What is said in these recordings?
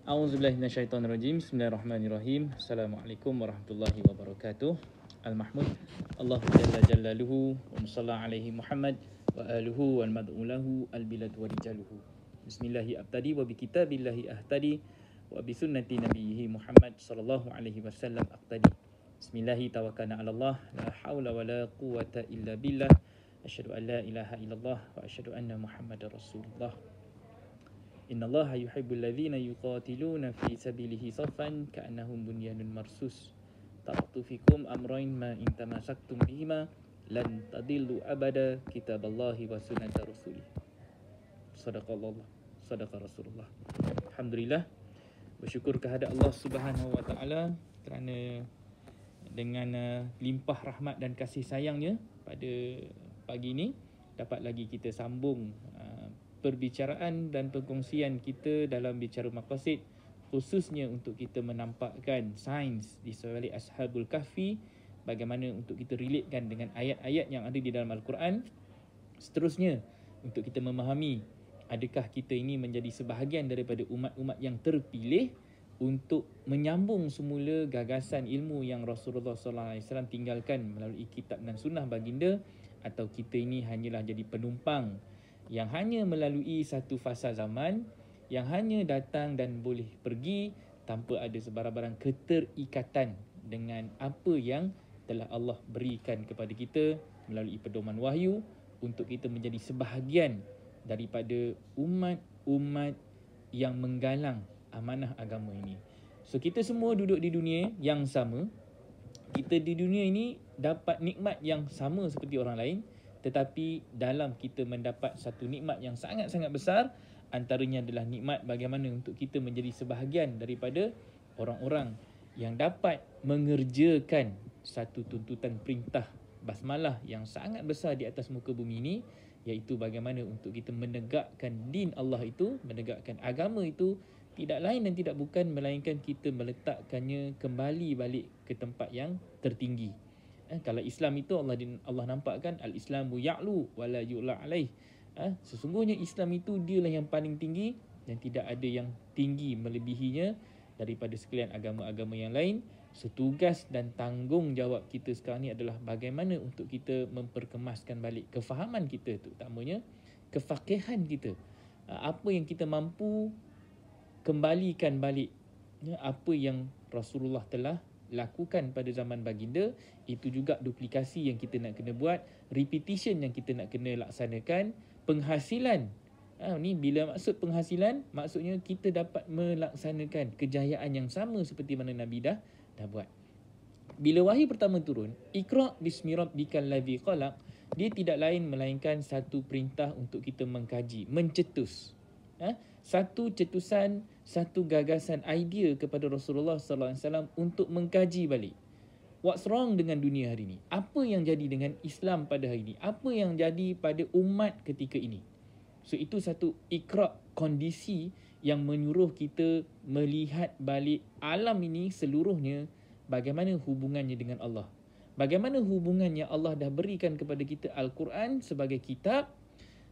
A'udzubillahi minasyaitonirrajim. Bismillahirrahmanirrahim. Assalamualaikum warahmatullahi wabarakatuh. Al-Mahmud Allahu jalla jalaluhu wa musalla alaihi Muhammad wa aluhu wal mad'ulahu al-bilad wa rijaluhu. Bismillahi abtadi wa bi kitabillahi ahtadi wa bi sunnati nabiyhi Muhammad sallallahu alaihi wasallam aqtadi. Bismillahi tawakkalna 'ala Allah, la haula wa la quwwata illa billah. Asyhadu an la ilaha illallah wa asyhadu anna Muhammadar Rasulullah. Innallaha yuhibbul ladzina yuqatiluna fi sabilihi saffan ka'annahum bunyanun marsus. Taraktu fikum amrayn ma in tamassaktum bihima lan tadillu abada kitaballahi wa sunnata rasulih. Sadaqallah, sadaqa Rasulullah. Alhamdulillah, bersyukur kehadrat Allah Subhanahu wa taala kerana dengan limpah rahmat dan kasih sayangnya pada pagi ini dapat lagi kita sambung perbicaraan dan perkongsian kita dalam bicara maqasid, khususnya untuk kita menampakkan sains di sebalik Ashabul Kahfi, bagaimana untuk kita relatekan dengan ayat-ayat yang ada di dalam Al-Quran. Seterusnya untuk kita memahami adakah kita ini menjadi sebahagian daripada umat-umat yang terpilih untuk menyambung semula gagasan ilmu yang Rasulullah SAW tinggalkan melalui kitab dan sunnah baginda, atau kita ini hanyalah jadi penumpang yang hanya melalui satu fasa zaman, yang hanya datang dan boleh pergi tanpa ada sebarang-barang keterikatan dengan apa yang telah Allah berikan kepada kita melalui pedoman wahyu, untuk kita menjadi sebahagian daripada umat-umat yang menggalang amanah agama ini. So kita semua duduk di dunia yang sama. Kita di dunia ini dapat nikmat yang sama seperti orang lain, tetapi dalam kita mendapat satu nikmat yang sangat-sangat besar, antaranya adalah nikmat bagaimana untuk kita menjadi sebahagian daripada orang-orang yang dapat mengerjakan satu tuntutan perintah basmalah yang sangat besar di atas muka bumi ini, iaitu bagaimana untuk kita menegakkan din Allah itu, menegakkan agama itu, tidak lain dan tidak bukan melainkan kita meletakkannya kembali balik ke tempat yang tertinggi. Kalau Islam itu Allah nampakkan al-Islamu ya'lu wa la yu'la alaih. Sesungguhnya Islam itu dialah yang paling tinggi dan tidak ada yang tinggi melebihinya daripada sekalian agama-agama yang lain. Setugas dan tanggungjawab kita sekarang ni adalah bagaimana untuk kita memperkemaskan balik kefahaman kita, terutamanya kefaqihan kita. Apa yang kita mampu kembalikan balik, apa yang Rasulullah telah lakukan pada zaman baginda, itu juga duplikasi yang kita nak kena buat, repetition yang kita nak kena laksanakan, penghasilan. Ni bila maksud penghasilan, maksudnya kita dapat melaksanakan kejayaan yang sama seperti mana Nabi dah buat. Bila wahyu pertama turun, Iqra bismi rabbikal ladzi khalaq, dia tidak lain melainkan satu perintah untuk kita mengkaji, mencetus. Satu cetusan, satu gagasan, idea kepada Rasulullah SAW untuk mengkaji balik. What's wrong dengan dunia hari ini? Apa yang jadi dengan Islam pada hari ini? Apa yang jadi pada umat ketika ini? So itu satu ikra, kondisi yang menyuruh kita melihat balik alam ini seluruhnya, bagaimana hubungannya dengan Allah. Bagaimana hubungannya Allah dah berikan kepada kita Al-Quran sebagai kitab,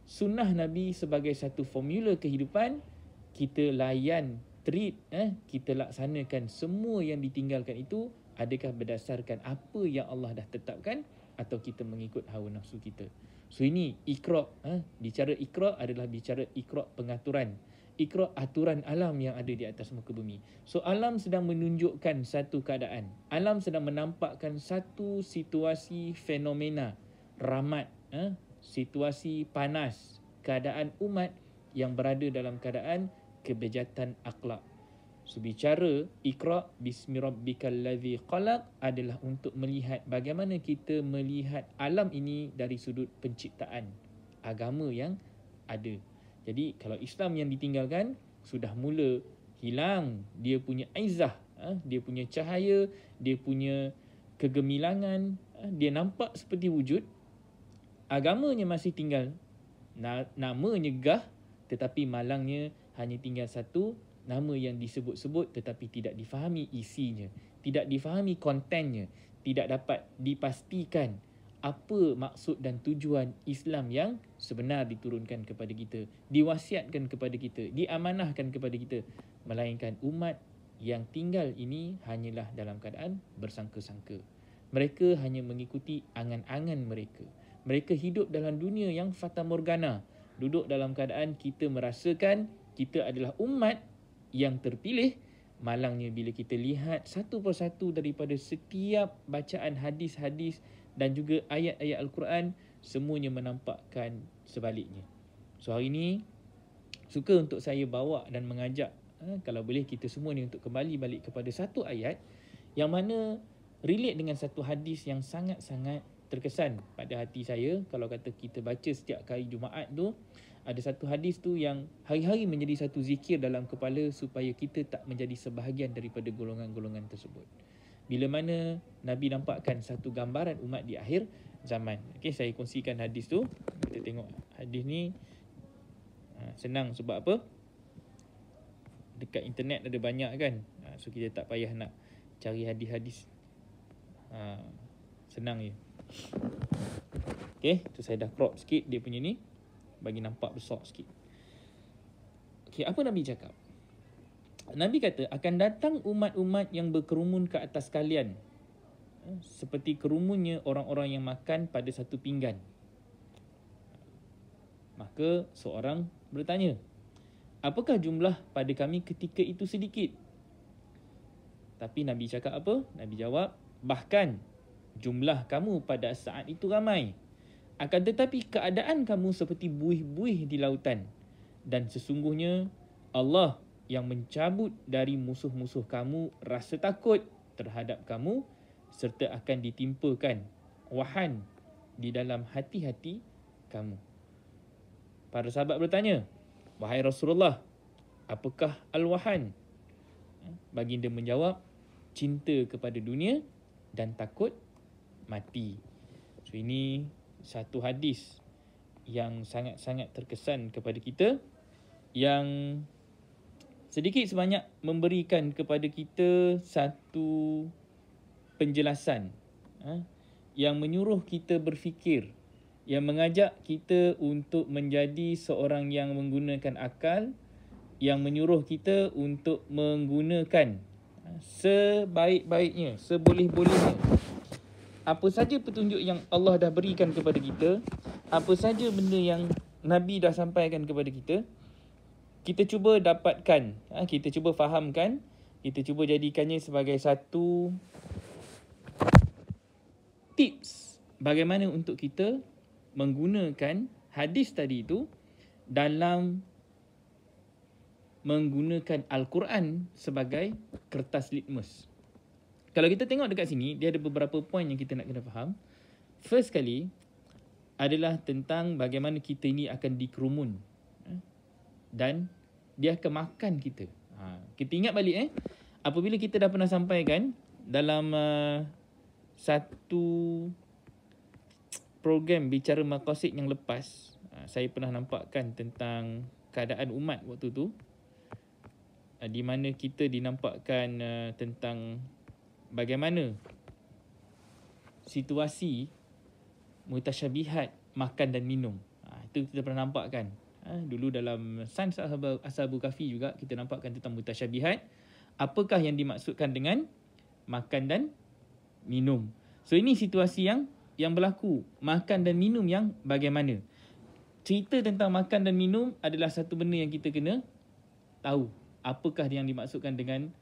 sunnah Nabi sebagai satu formula kehidupan. Kita layan, treat, kita laksanakan semua yang ditinggalkan itu, adakah berdasarkan apa yang Allah dah tetapkan atau kita mengikut hawa nafsu kita. So ini Iqra, bicara Iqra adalah bicara Iqra pengaturan, Iqra aturan alam yang ada di atas muka bumi. So alam sedang menunjukkan satu keadaan, alam sedang menampakkan satu situasi fenomena ramat, situasi panas, keadaan umat yang berada dalam keadaan kebejatan akhlak. So bicara Iqra bismi rabbikal ladzi khalaq adalah untuk melihat bagaimana kita melihat alam ini dari sudut penciptaan, agama yang ada. Jadi kalau Islam yang ditinggalkan, sudah mula hilang dia punya aizah, dia punya cahaya, dia punya kegemilangan, dia nampak seperti wujud. Agamanya masih tinggal, namanya gah, tetapi malangnya hanya tinggal satu, nama yang disebut-sebut tetapi tidak difahami isinya, tidak difahami kontennya, tidak dapat dipastikan apa maksud dan tujuan Islam yang sebenar diturunkan kepada kita, diwasiatkan kepada kita, diamanahkan kepada kita. Melainkan umat yang tinggal ini hanyalah dalam keadaan bersangka-sangka. Mereka hanya mengikuti angan-angan mereka. Mereka hidup dalam dunia yang fata morgana. Duduk dalam keadaan kita merasakan kita adalah umat yang terpilih. Malangnya bila kita lihat satu persatu daripada setiap bacaan hadis-hadis dan juga ayat-ayat Al-Quran, semuanya menampakkan sebaliknya. So hari ini suka untuk saya bawa dan mengajak, kalau boleh kita semua ni untuk kembali balik kepada satu ayat yang mana relate dengan satu hadis yang sangat-sangat terkesan pada hati saya. Kalau kata kita baca setiap kali Jumaat tu, ada satu hadis tu yang hari-hari menjadi satu zikir dalam kepala supaya kita tak menjadi sebahagian daripada golongan-golongan tersebut. Bila mana Nabi nampakkan satu gambaran umat di akhir zaman. Okey, saya kongsikan hadis tu. Kita tengok hadis ni senang sebab apa? Dekat internet ada banyak kan. So kita tak payah nak cari hadis-hadis. Senang je. Okey, tu saya dah crop sikit dia punya ni bagi nampak besar sikit. Okey, apa Nabi cakap? Nabi kata akan datang umat-umat yang berkerumun ke atas kalian seperti kerumunnya orang-orang yang makan pada satu pinggan. Maka seorang bertanya, apakah jumlah pada kami ketika itu sedikit? Tapi Nabi cakap apa? Nabi jawab, bahkan jumlah kamu pada saat itu ramai. Akan tetapi keadaan kamu seperti buih-buih di lautan. Dan sesungguhnya Allah yang mencabut dari musuh-musuh kamu rasa takut terhadap kamu serta akan ditimpakan wahan di dalam hati-hati kamu. Para sahabat bertanya, wahai Rasulullah, apakah al-wahan? Baginda menjawab, cinta kepada dunia dan takut mati. So ini satu hadis yang sangat-sangat terkesan kepada kita, yang sedikit sebanyak memberikan kepada kita satu penjelasan yang menyuruh kita berfikir, yang mengajak kita untuk menjadi seorang yang menggunakan akal, yang menyuruh kita untuk menggunakan sebaik-baiknya, seboleh-bolehnya apa saja petunjuk yang Allah dah berikan kepada kita, apa saja benda yang Nabi dah sampaikan kepada kita, kita cuba dapatkan, kita cuba fahamkan, kita cuba jadikannya sebagai satu tips bagaimana untuk kita menggunakan hadis tadi itu dalam menggunakan Al-Quran sebagai kertas litmus. Kalau kita tengok dekat sini, dia ada beberapa poin yang kita nak kena faham. First kali adalah tentang bagaimana kita ini akan dikerumun dan dia akan makan kita. Kita ingat balik apabila kita dah pernah sampaikan dalam satu program bicara maqasid yang lepas, saya pernah nampakkan tentang keadaan umat waktu tu, di mana kita dinampakkan tentang bagaimana situasi mutasyabihat makan dan minum. Itu kita pernah nampakkan. Dulu dalam Sains Ashabul Kahfi juga kita nampakkan tentang mutasyabihat. Apakah yang dimaksudkan dengan makan dan minum. So ini situasi yang berlaku. Makan dan minum yang bagaimana. Cerita tentang makan dan minum adalah satu benda yang kita kena tahu. Apakah yang dimaksudkan dengan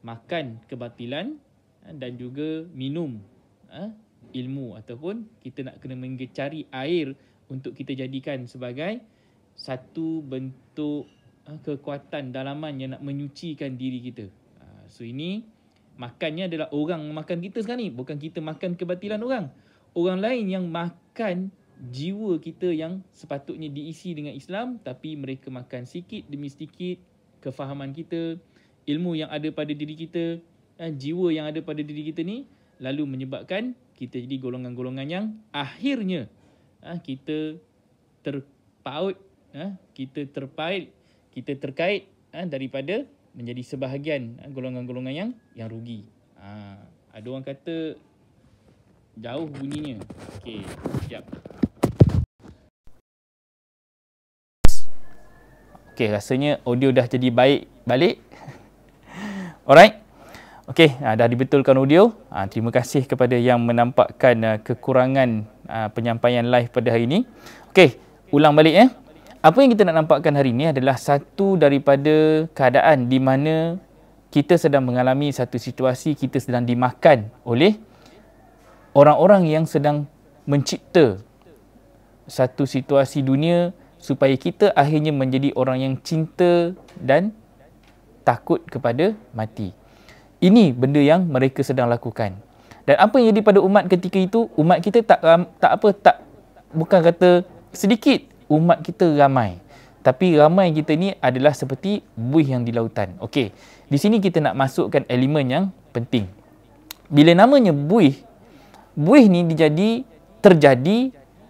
makan kebatilan dan juga minum ilmu, ataupun kita nak kena mencari air untuk kita jadikan sebagai satu bentuk kekuatan dalaman yang nak menyucikan diri kita. So ini makannya adalah orang makan kita sekarang ni, bukan kita makan kebatilan orang. Orang lain yang makan jiwa kita yang sepatutnya diisi dengan Islam, tapi mereka makan sikit demi sedikit kefahaman kita, ilmu yang ada pada diri kita, jiwa yang ada pada diri kita ni, lalu menyebabkan kita jadi golongan-golongan yang akhirnya kita terpaut, kita terpait, kita terkait daripada menjadi sebahagian golongan-golongan yang rugi. Ada orang kata Jauh bunyinya. Okey, sekejap. Okey, rasanya audio dah jadi baik balik. Alright. Okey, dah dibetulkan audio. Terima kasih kepada yang menampakkan kekurangan penyampaian live pada hari ini. Okey, ulang balik. Apa yang kita nak nampakkan hari ini adalah satu daripada keadaan di mana kita sedang mengalami satu situasi, kita sedang dimakan oleh orang-orang yang sedang mencipta satu situasi dunia supaya kita akhirnya menjadi orang yang cinta dan takut kepada mati. Ini benda yang mereka sedang lakukan. Dan apa yang jadi pada umat ketika itu, umat kita bukan kata sedikit, umat kita ramai. Tapi ramai kita ni adalah seperti buih yang di lautan. Okey, di sini kita nak masukkan elemen yang penting. Bila namanya buih ni terjadi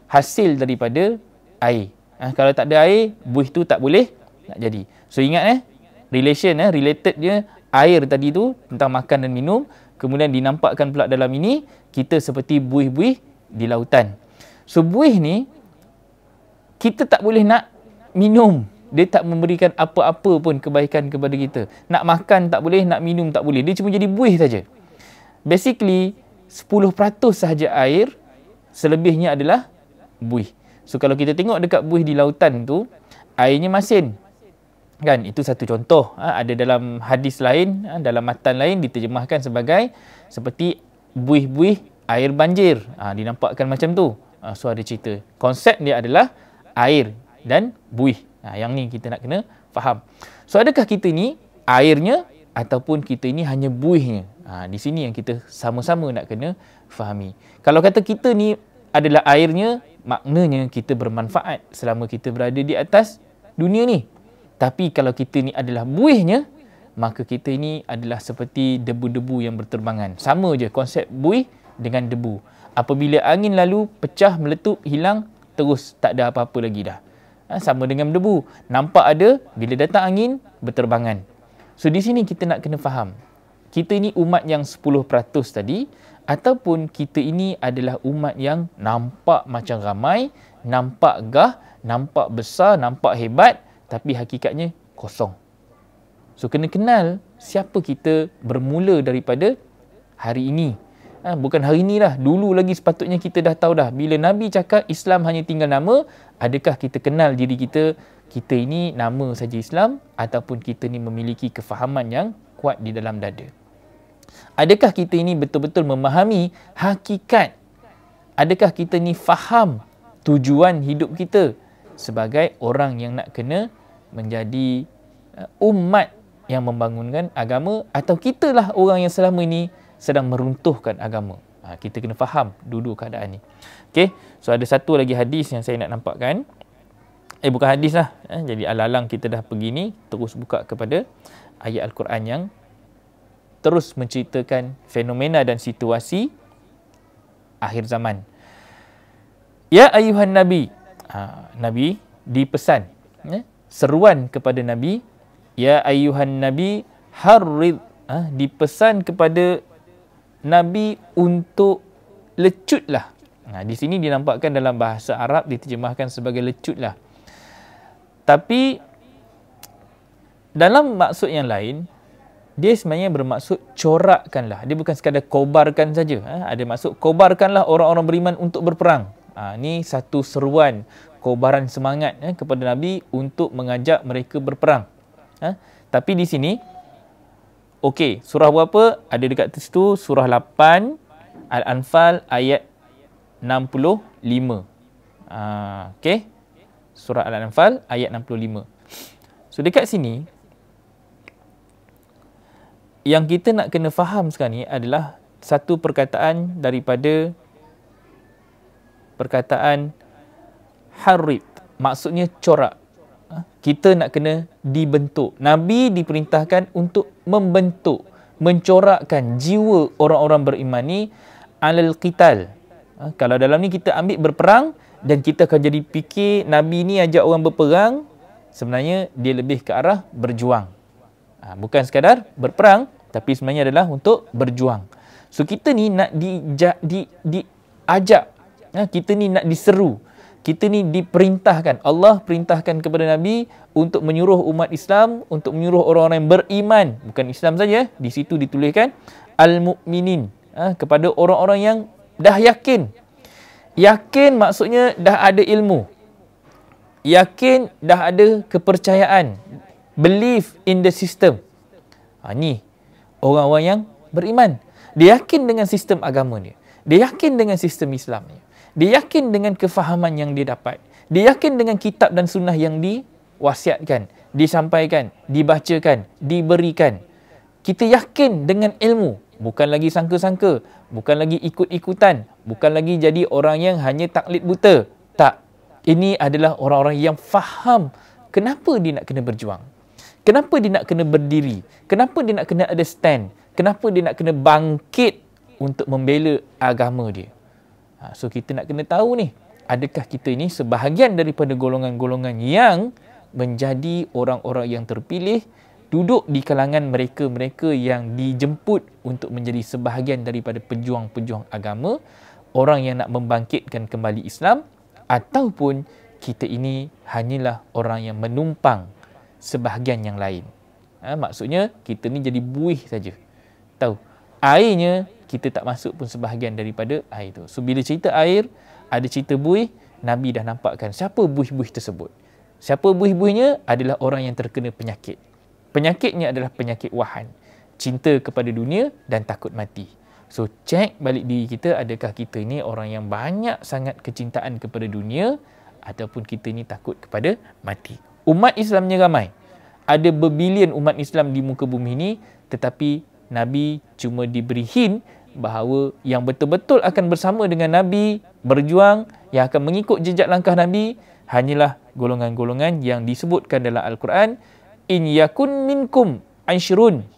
hasil daripada air. Kalau tak ada air, buih tu tak boleh nak jadi. So ingat related dia air tadi tu tentang makan dan minum, kemudian dinampakkan pula dalam ini kita seperti buih-buih di lautan. So buih ni kita tak boleh nak minum. Dia tak memberikan apa-apa pun kebaikan kepada kita. Nak makan tak boleh, nak minum tak boleh. Dia cuma jadi buih saja. Basically 10% sahaja air, selebihnya adalah buih. So kalau kita tengok dekat buih di lautan tu, airnya masin. Kan? Itu satu contoh. Ada dalam hadis lain, dalam matan lain diterjemahkan sebagai seperti buih-buih air banjir. Dinampakkan macam tu. So ada cerita. Konsep dia adalah air dan buih. Yang ni kita nak kena faham. So adakah kita ni airnya ataupun kita ini hanya buihnya? Di sini yang kita sama-sama nak kena fahami. Kalau kata kita ni adalah airnya, maknanya kita bermanfaat selama kita berada di atas dunia ni. Tapi kalau kita ni adalah buihnya, maka kita ini adalah seperti debu-debu yang berterbangan. Sama je konsep buih dengan debu. Apabila angin lalu, pecah, meletup, hilang, terus tak ada apa-apa lagi dah. Sama dengan debu. Nampak ada, bila datang angin, berterbangan. So di sini kita nak kena faham. Kita ini umat yang 10% tadi, ataupun kita ini adalah umat yang nampak macam ramai, nampak gah, nampak besar, nampak hebat, tapi hakikatnya kosong. So kena kenal siapa kita bermula daripada hari ini. Bukan hari ini lah, dulu lagi sepatutnya kita dah tahu dah. Bila Nabi cakap Islam hanya tinggal nama, adakah kita kenal diri kita, kita ini nama saja Islam, ataupun kita ni memiliki kefahaman yang kuat di dalam dada? Adakah kita ini betul-betul memahami hakikat? Adakah kita ni faham tujuan hidup kita sebagai orang yang nak kena menjadi umat yang membangunkan agama, atau kitalah orang yang selama ini sedang meruntuhkan agama? Kita kena faham dulu keadaan ni. Okey, so ada satu lagi hadis yang saya nak nampakkan. Bukan hadis lah. Jadi alang-alang kita dah pergi ni, terus buka kepada ayat Al-Quran yang terus menceritakan fenomena dan situasi akhir zaman. Ya ayuhan Nabi. Nabi dipesan. Seruan kepada Nabi. Ya ayuhan Nabi harrid. Dipesan kepada Nabi untuk lecutlah. Di sini dinampakkan dalam bahasa Arab diterjemahkan sebagai lecutlah. Tapi dalam maksud yang lain, dia sebenarnya bermaksud corakkanlah. Dia bukan sekadar kobarkan saja. Ada maksud kobarkanlah orang-orang beriman untuk berperang. Ini satu seruan, kobaran semangat kepada Nabi untuk mengajak mereka berperang. Tapi di sini, okey, surah berapa? Ada dekat situ, surah 8, Al-Anfal ayat 65. Okey, surah Al-Anfal ayat 65. So dekat sini, yang kita nak kena faham sekarang ni adalah satu perkataan daripada perkataan harrid. Maksudnya corak. Kita nak kena dibentuk. Nabi diperintahkan untuk membentuk, mencorakkan jiwa orang-orang beriman ni alal qital. Kalau dalam ni kita ambil berperang, dan kita akan jadi fikir Nabi ni ajak orang berperang, sebenarnya dia lebih ke arah berjuang. Bukan sekadar berperang, tapi sebenarnya adalah untuk berjuang. So kita ni nak ajak, kita ni nak diseru, kita ni diperintahkan. Allah perintahkan kepada Nabi untuk menyuruh umat Islam, untuk menyuruh orang-orang yang beriman, bukan Islam saja, di situ dituliskan al-mu'minin, kepada orang-orang yang dah yakin. Yakin maksudnya dah ada ilmu, yakin dah ada kepercayaan, believe in the system. Ni orang-orang yang beriman. Dia yakin dengan sistem agama dia. Dia yakin dengan sistem Islam dia. Dia yakin dengan kefahaman yang dia dapat. Dia yakin dengan kitab dan sunnah yang diwasiatkan, disampaikan, dibacakan, diberikan. Kita yakin dengan ilmu. Bukan lagi sangka-sangka. Bukan lagi ikut-ikutan. Bukan lagi jadi orang yang hanya taklid buta. Tak. Ini adalah orang-orang yang faham kenapa dia nak kena berjuang. Kenapa dia nak kena berdiri. Kenapa dia nak kena ada stand. Kenapa dia nak kena bangkit untuk membela agama dia. So kita nak kena tahu ni, adakah kita ini sebahagian daripada golongan-golongan yang menjadi orang-orang yang terpilih, duduk di kalangan mereka-mereka yang dijemput untuk menjadi sebahagian daripada pejuang-pejuang agama, orang yang nak membangkitkan kembali Islam, ataupun kita ini hanyalah orang yang menumpang sebahagian yang lain. Maksudnya kita ni jadi buih saja. Tahu, airnya kita tak masuk pun sebahagian daripada air itu. So bila cerita air, ada cerita buih, Nabi dah nampakkan siapa buih-buih tersebut. Siapa buih-buihnya adalah orang yang terkena penyakit. Penyakitnya adalah penyakit wahan, cinta kepada dunia dan takut mati. So cek balik diri kita, adakah kita ni orang yang banyak sangat kecintaan kepada dunia ataupun kita ni takut kepada mati. Umat Islamnya ramai. Ada berbilion umat Islam di muka bumi ini, tetapi Nabi cuma diberi hint bahawa yang betul-betul akan bersama dengan Nabi, berjuang, yang akan mengikut jejak langkah Nabi, hanyalah golongan-golongan yang disebutkan dalam Al-Quran. In yakun minkum ashrun,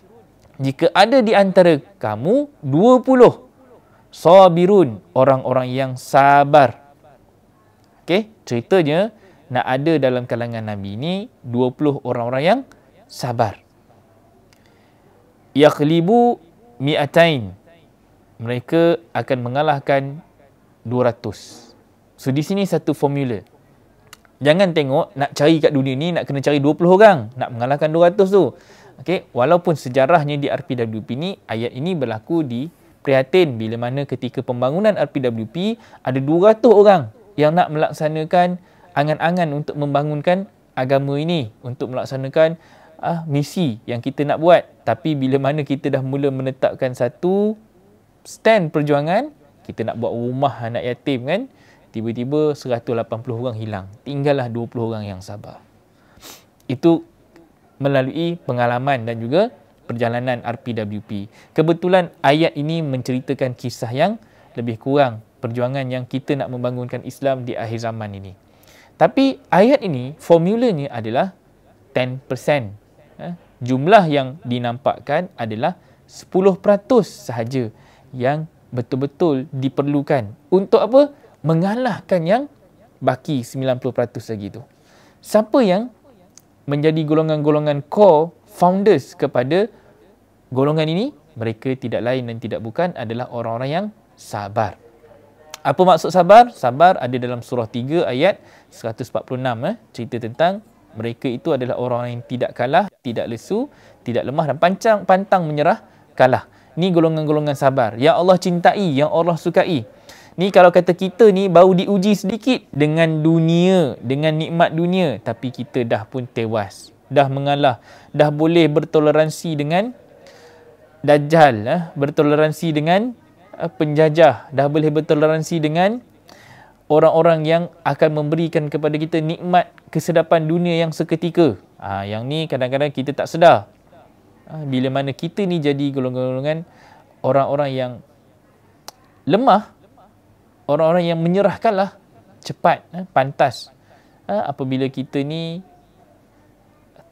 jika ada di antara kamu 20 sabirun, orang-orang yang sabar. Okey, ceritanya nak ada dalam kalangan Nabi ni 20 orang-orang yang sabar. Yakhlibu mi'atain, mereka akan mengalahkan 200. So di sini satu formula. Jangan tengok nak cari kat dunia ni nak kena cari 20 orang nak mengalahkan 200 tu. Okey, walaupun sejarahnya di RPWP ni, ayat ini berlaku di Prihatin bila mana ketika pembangunan RPWP ada 200 orang yang nak melaksanakan angan-angan untuk membangunkan agama ini, untuk melaksanakan misi yang kita nak buat. Tapi bila mana kita dah mula menetapkan satu stand perjuangan, kita nak buat rumah anak yatim kan, tiba-tiba 180 orang hilang. Tinggallah 20 orang yang sabar. Itu melalui pengalaman dan juga perjalanan RPWP. Kebetulan ayat ini menceritakan kisah yang lebih kurang perjuangan yang kita nak membangunkan Islam di akhir zaman ini. Tapi ayat ini formulanya adalah 10%. Jumlah yang dinampakkan adalah 10% sahaja yang betul-betul diperlukan. Untuk apa? Mengalahkan yang baki 90% lagi tu. Siapa yang menjadi golongan-golongan core founders kepada golongan ini? Mereka tidak lain dan tidak bukan adalah orang-orang yang sabar. Apa maksud sabar? Sabar ada dalam surah 3 ayat 146. Cerita tentang mereka itu adalah orang yang tidak kalah, tidak lesu, tidak lemah dan pantang menyerah kalah. Ni golongan-golongan sabar yang Allah cintai, yang Allah sukai. Ni kalau kata kita ni baru diuji sedikit dengan dunia, dengan nikmat dunia, tapi kita dah pun tewas, dah mengalah, dah boleh bertoleransi dengan Dajjal, bertoleransi dengan penjajah, dah boleh bertoleransi dengan orang-orang yang akan memberikan kepada kita nikmat kesedapan dunia yang seketika. Yang ni kadang-kadang kita tak sedar. Bila mana kita ni jadi golongan-golongan orang-orang yang lemah, orang-orang yang menyerahkanlah cepat, pantas. Apabila kita ni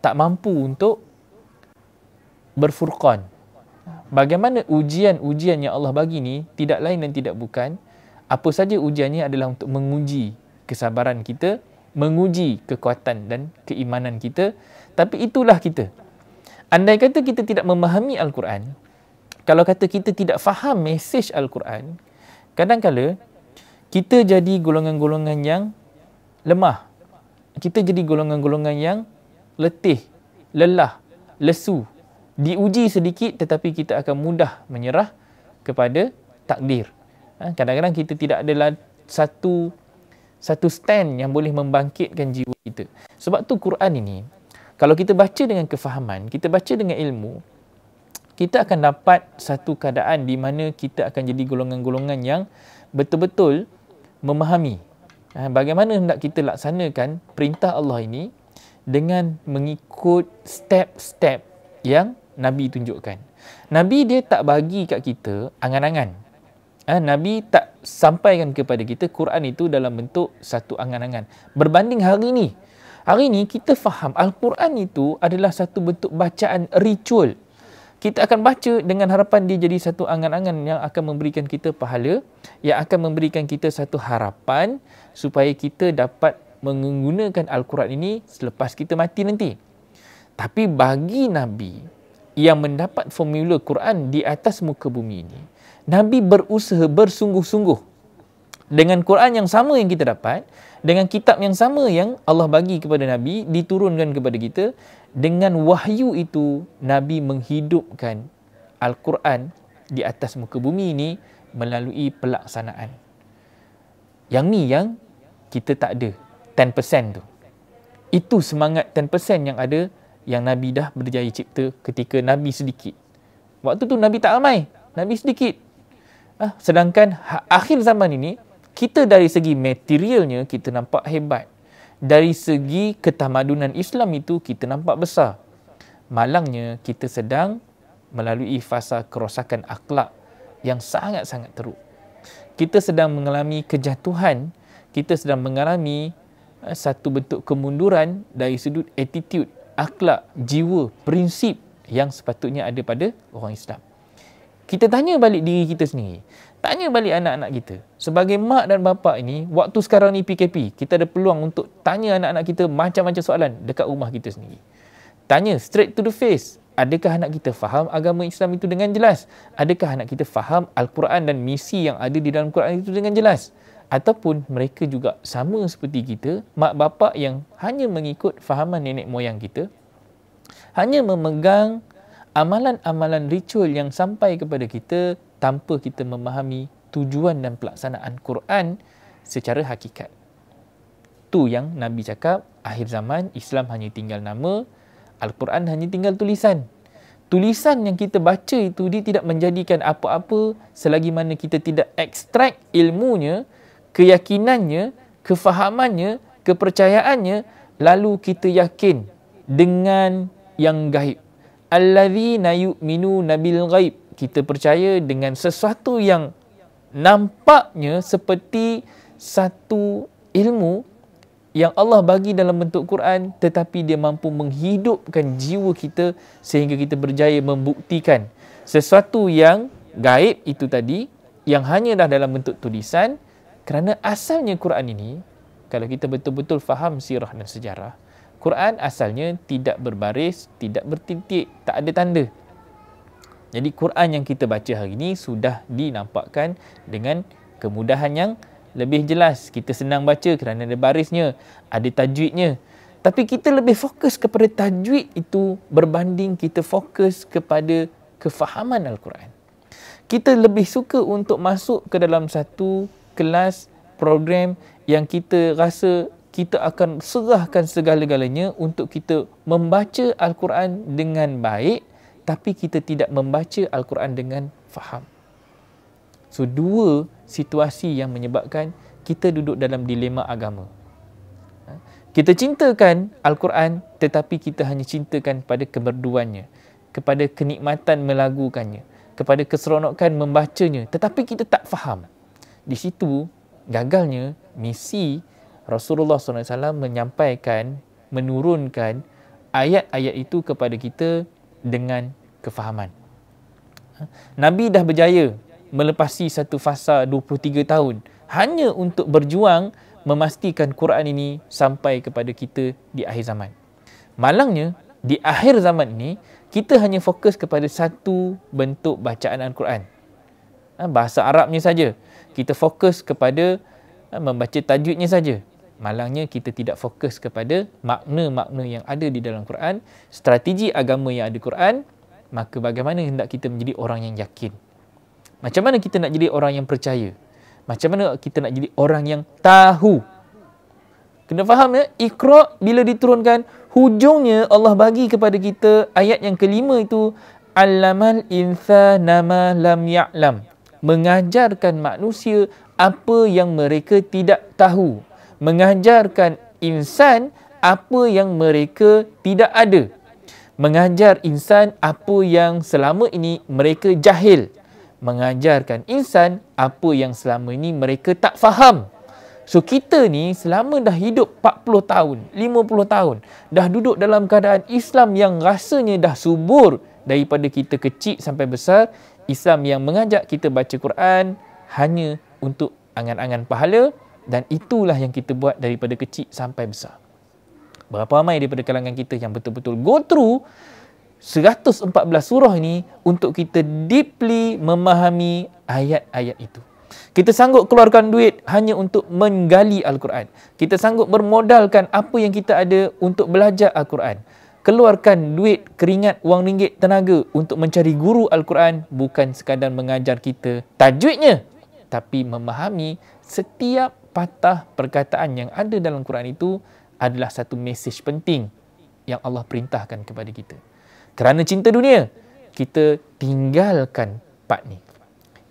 tak mampu untuk berfurqan. Bagaimana ujian-ujian yang Allah bagi ni tidak lain dan tidak bukan, apa saja ujiannya adalah untuk menguji kesabaran kita, menguji kekuatan dan keimanan kita. Tapi itulah kita. Andai kata kita tidak memahami Al-Quran, kalau kata kita tidak faham mesej Al-Quran, kadang-kala kita jadi golongan-golongan yang lemah. Kita jadi golongan-golongan yang letih, lelah, lesu. Diuji sedikit tetapi kita akan mudah menyerah kepada takdir. Kadang-kadang kita tidak adalah satu stand yang boleh membangkitkan jiwa kita. Sebab tu Quran ini, kalau kita baca dengan kefahaman, kita baca dengan ilmu, kita akan dapat satu keadaan di mana kita akan jadi golongan-golongan yang betul-betul memahami bagaimana hendak kita laksanakan perintah Allah ini dengan mengikut step-step yang Nabi tunjukkan. Nabi dia tak bagi kat kita angan-angan. Nabi tak sampaikan kepada kita Quran itu dalam bentuk satu angan-angan. Berbanding hari ini kita faham Al-Quran itu adalah satu bentuk bacaan ritual. Kita akan baca dengan harapan dia jadi satu angan-angan yang akan memberikan kita pahala, yang akan memberikan kita satu harapan supaya kita dapat menggunakan Al-Quran ini selepas kita mati nanti. Tapi bagi Nabi yang mendapat formula Quran di atas muka bumi ini, Nabi berusaha bersungguh-sungguh dengan Quran yang sama yang kita dapat, dengan kitab yang sama yang Allah bagi kepada Nabi, diturunkan kepada kita. Dengan wahyu itu, Nabi menghidupkan Al-Quran di atas muka bumi ini melalui pelaksanaan. Yang ni yang kita tak ada, 10% tu. Itu semangat 10% yang ada, yang Nabi dah berjaya cipta ketika Nabi sedikit. Waktu tu Nabi tak ramai, Nabi sedikit. Sedangkan akhir zaman ini, kita dari segi materialnya kita nampak hebat. Dari segi ketamadunan Islam itu kita nampak besar. Malangnya kita sedang melalui fasa kerosakan akhlak yang sangat-sangat teruk. Kita sedang mengalami kejatuhan, kita sedang mengalami satu bentuk kemunduran dari sudut attitude, akhlak, jiwa, prinsip yang sepatutnya ada pada orang Islam. Kita tanya balik diri kita sendiri. Tanya balik anak-anak kita. Sebagai mak dan bapa ini, waktu sekarang ni PKP, kita ada peluang untuk tanya anak-anak kita macam-macam soalan dekat rumah kita sendiri. Tanya straight to the face. Adakah anak kita faham agama Islam itu dengan jelas? Adakah anak kita faham Al-Quran dan misi yang ada di dalam Quran itu dengan jelas? Ataupun mereka juga sama seperti kita, mak bapa yang hanya mengikut fahaman nenek moyang kita, hanya memegang amalan-amalan ritual yang sampai kepada kita tanpa kita memahami tujuan dan pelaksanaan Quran secara hakikat. Tu yang Nabi cakap, akhir zaman Islam hanya tinggal nama, Al-Quran hanya tinggal tulisan. Tulisan yang kita baca itu dia tidak menjadikan apa-apa selagi mana kita tidak ekstrak ilmunya, keyakinannya, kefahamannya, kepercayaannya, lalu kita yakin dengan yang gaib. Allazina yu'minuna bil ghaib. Kita percaya dengan sesuatu yang nampaknya seperti satu ilmu yang Allah bagi dalam bentuk Quran, tetapi dia mampu menghidupkan jiwa kita sehingga kita berjaya membuktikan sesuatu yang gaib itu tadi, yang hanya dah dalam bentuk tulisan. Kerana asalnya Quran ini, kalau kita betul-betul faham sirah dan sejarah, Quran asalnya tidak berbaris, tidak bertitik, tak ada tanda. Jadi Quran yang kita baca hari ini sudah dinampakkan dengan kemudahan yang lebih jelas. Kita senang baca kerana ada barisnya, ada tajwidnya. Tapi kita lebih fokus kepada tajwid itu berbanding kita fokus kepada kefahaman Al-Quran. Kita lebih suka untuk masuk ke dalam satu kelas, program yang kita rasa kita akan serahkan segala-galanya untuk kita membaca Al-Quran dengan baik, tapi kita tidak membaca Al-Quran dengan faham. So, dua situasi yang menyebabkan kita duduk dalam dilema agama. Kita cintakan Al-Quran, tetapi kita hanya cintakan pada kemerduannya, kepada kenikmatan melagukannya, kepada keseronokan membacanya, tetapi kita tak faham. Di situ gagalnya misi Rasulullah SAW menyampaikan, menurunkan ayat-ayat itu kepada kita dengan kefahaman. Nabi dah berjaya melepasi satu fasa 23 tahun hanya untuk berjuang memastikan Quran ini sampai kepada kita di akhir zaman. Malangnya, di akhir zaman ini, kita hanya fokus kepada satu bentuk bacaan Al-Quran. Bahasa Arabnya saja. Kita fokus kepada membaca tajwidnya saja. Malangnya kita tidak fokus kepada makna-makna yang ada di dalam Quran, strategi agama yang ada di Quran. Maka bagaimana hendak kita menjadi orang yang yakin? Macam mana kita nak jadi orang yang percaya? Macam mana kita nak jadi orang yang tahu? Kena faham ya, Iqra bila diturunkan, hujungnya Allah bagi kepada kita ayat yang kelima itu, Allamal insana ma lam ya'lam. Mengajarkan manusia apa yang mereka tidak tahu. Mengajarkan insan apa yang mereka tidak ada. Mengajar insan apa yang selama ini mereka jahil. Mengajarkan insan apa yang selama ini mereka tak faham. So kita ni selama dah hidup 40 tahun, 50 tahun, dah duduk dalam keadaan Islam yang rasanya dah subur daripada kita kecil sampai besar. Islam yang mengajak kita baca Quran hanya untuk angan-angan pahala, dan itulah yang kita buat daripada kecil sampai besar. Berapa ramai daripada kalangan kita yang betul-betul go through 114 surah ini untuk kita deeply memahami ayat-ayat itu. Kita sanggup keluarkan duit hanya untuk menggali Al-Quran. Kita sanggup bermodalkan apa yang kita ada untuk belajar Al-Quran. Keluarkan duit, keringat, wang ringgit, tenaga untuk mencari guru Al-Quran, bukan sekadar mengajar kita tajwidnya, tapi memahami setiap patah perkataan yang ada dalam Quran itu adalah satu mesej penting yang Allah perintahkan kepada kita. Kerana cinta dunia, kita tinggalkan part ni.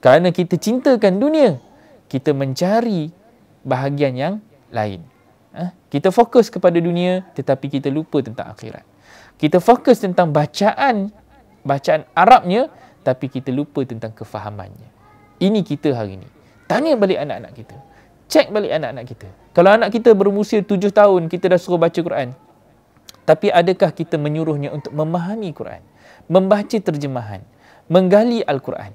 Kerana kita cintakan dunia, kita mencari bahagian yang lain. Kita fokus kepada dunia tetapi kita lupa tentang akhirat. Kita fokus tentang bacaan Arabnya tapi kita lupa tentang kefahamannya. Ini kita hari ini. Tanya balik anak-anak kita. Cek balik anak-anak kita. Kalau anak kita berusia 7 tahun, kita dah suruh baca Quran. Tapi adakah kita menyuruhnya untuk memahami Quran? Membaca terjemahan. Menggali Al-Quran.